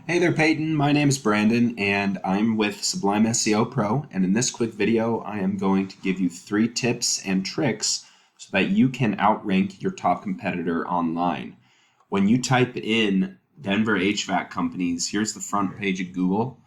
Hey there, Peyton. My name is Brandon, and I'm with Sublime SEO Pro. And in this quick video, I am going to give you 3 tips and tricks so that you can outrank your top competitor online. When you type in Denver HVAC companies, here's the front page of Google,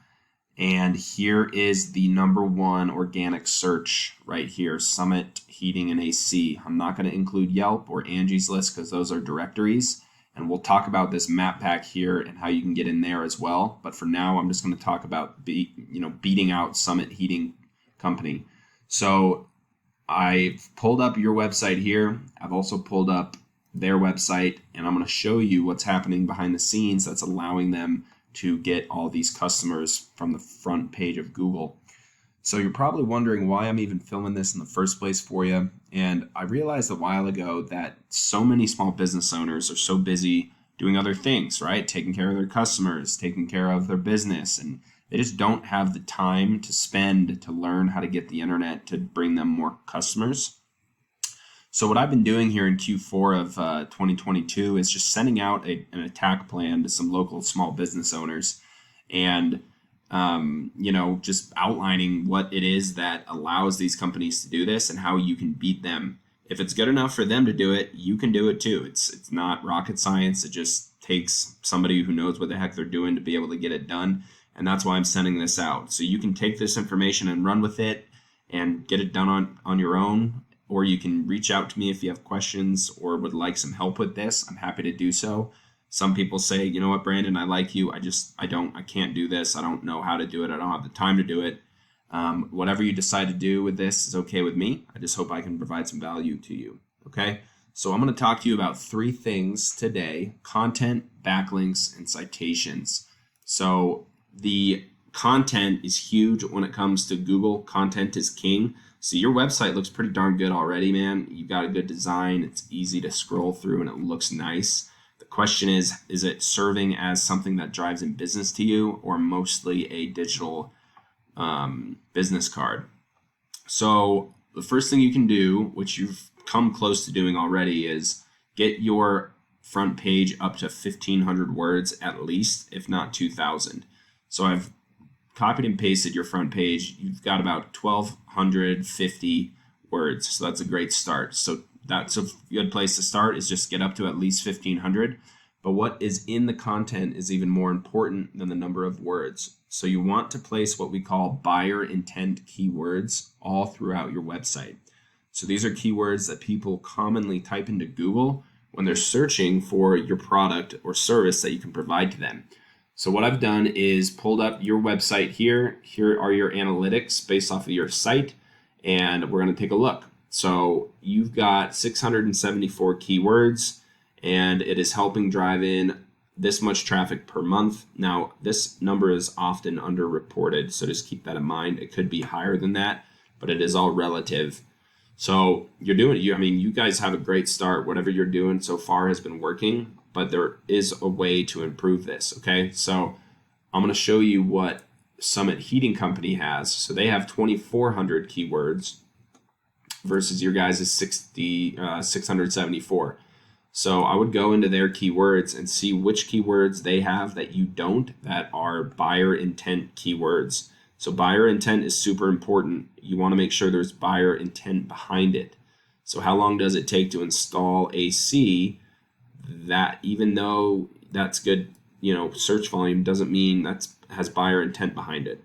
and here is the #1 organic search right here, Summit Heating and AC. I'm not going to include Yelp or Angie's List because those are directories. And we'll talk about this map pack here and how you can get in there as well. But for now, I'm just going to talk about beating out Summit Heating Company. So I've pulled up your website here. I've also pulled up their website, and I'm going to show you what's happening behind the scenes that's allowing them to get all these customers from the front page of Google. So you're probably wondering why I'm even filming this in the first place for you. And I realized a while ago that so many small business owners are so busy doing other things, right? Taking care of their customers, taking care of their business, and they just don't have the time to spend to learn how to get the internet to bring them more customers. So what I've been doing here in Q4 of 2022 is just sending out an attack plan to some local small business owners and just outlining what it is that allows these companies to do this and how you can beat them. If it's good enough for them to do it, you can do it too. It's not rocket science. It just takes somebody who knows what the heck they're doing to be able to get it done. And that's why I'm sending this out. So you can take this information and run with it and get it done on your own, or you can reach out to me if you have questions or would like some help with this. I'm happy to do so. Some people say, you know what, Brandon, I like you. I can't do this. I don't know how to do it. I don't have the time to do it. Whatever you decide to do with this is okay with me. I just hope I can provide some value to you. Okay. So I'm going to talk to you about 3 things today: content, backlinks, and citations. So the content is huge when it comes to Google. Content is king. So your website looks pretty darn good already, man. You've got a good design. It's easy to scroll through and it looks nice. The question is it serving as something that drives in business to you, or mostly a digital business card? So the first thing you can do, which you've come close to doing already, is get your front page up to 1,500 words at least, if not 2,000. So I've copied and pasted your front page. You've got about 1,250 words. So that's a great start. So that's a good place to start, is just get up to at least 1,500. But what is in the content is even more important than the number of words. So you want to place what we call buyer intent keywords all throughout your website. So these are keywords that people commonly type into Google when they're searching for your product or service that you can provide to them. So what I've done is pulled up your website here. Here are your analytics based off of your site, and we're going to take a look. So you've got 674 keywords, and it is helping drive in this much traffic per month. Now, this number is often underreported, so just keep that in mind. It could be higher than that, but it is all relative. So you're doing it. You guys have a great start. Whatever you're doing so far has been working, but there is a way to improve this, okay? So I'm going to show you what Summit Heating Company has. So they have 2,400 keywords versus your guys' 674. So I would go into their keywords and see which keywords they have that you don't, that are buyer intent keywords. So buyer intent is super important. You want to make sure there's buyer intent behind it. So how long does it take to install AC? That, even though that's good, search volume, doesn't mean that has buyer intent behind it.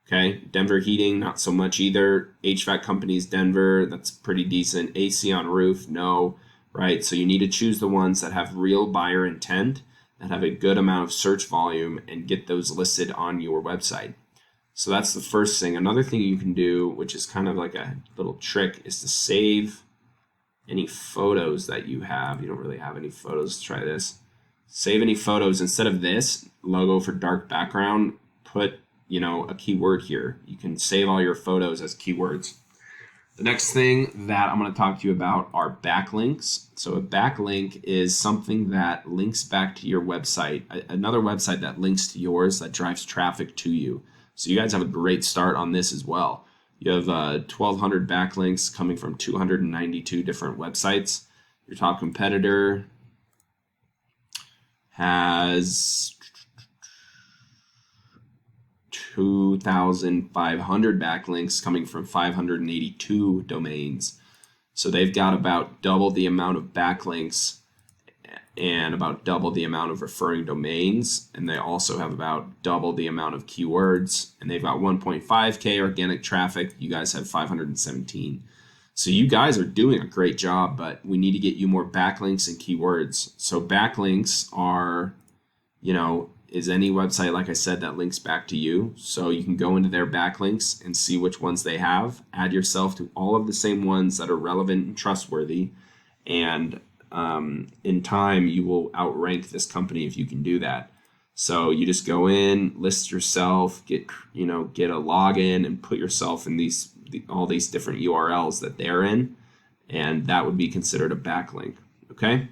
Okay, Denver Heating, not so much either. HVAC companies, Denver, that's pretty decent. AC on roof, no, right? So you need to choose the ones that have real buyer intent, that have a good amount of search volume, and get those listed on your website. So that's the first thing. Another thing you can do, which is kind of like a little trick, is to save any photos that you have. You don't really have any photos. Try this. Save any photos. Instead of this logo for dark background, put a keyword here. You can save all your photos as keywords. The next thing that I'm going to talk to you about are backlinks. So a backlink is something that links back to your website, another website that links to yours, that drives traffic to you. So you guys have a great start on this as well. You have 1,200 backlinks coming from 292 different websites. Your top competitor has 2,500 backlinks coming from 582 domains. So they've got about double the amount of backlinks and about double the amount of referring domains, and they also have about double the amount of keywords, and they've got 1.5K organic traffic. You guys have 517. So you guys are doing a great job, but we need to get you more backlinks and keywords. So backlinks are, is any website, like I said, that links back to you. So you can go into their backlinks and see which ones they have, add yourself to all of the same ones that are relevant and trustworthy, and in time you will outrank this company if you can do that. So you just go in, list yourself, get a login, and put yourself in all these different URLs that they're in, and that would be considered a backlink. Okay.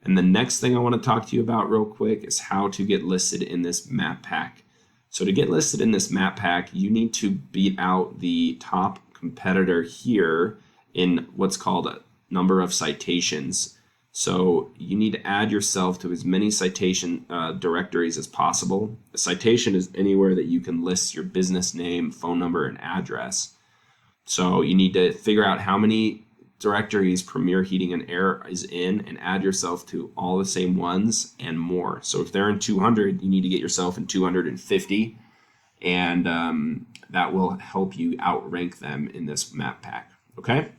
And the next thing I want to talk to you about real quick is how to get listed in this map pack. So to get listed in this map pack, you need to beat out the top competitor here in what's called a number of citations. So you need to add yourself to as many citation directories as possible. A citation is anywhere that you can list your business name, phone number, and address. So you need to figure out how many directories Premier Heating and Air is in and add yourself to all the same ones and more. So if they're in 200, you need to get yourself in 250, and that will help you outrank them in this map pack. Okay?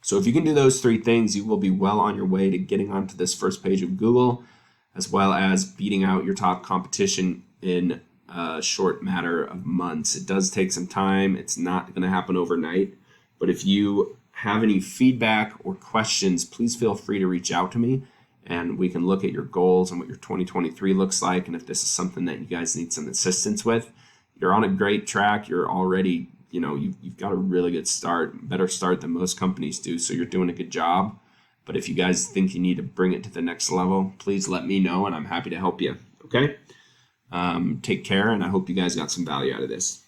So if you can do those three things, you will be well on your way to getting onto this first page of Google, as well as beating out your top competition in a short matter of months. It does take some time. It's not going to happen overnight. But if you have any feedback or questions, please feel free to reach out to me, and we can look at your goals and what your 2023 looks like. And if this is something that you guys need some assistance with, you're on a great track. You're already you've got a really good start, better start than most companies do, so you're doing a good job. But if you guys think you need to bring it to the next level, please let me know, and I'm happy to help you. Okay? Take care, and I hope you guys got some value out of this.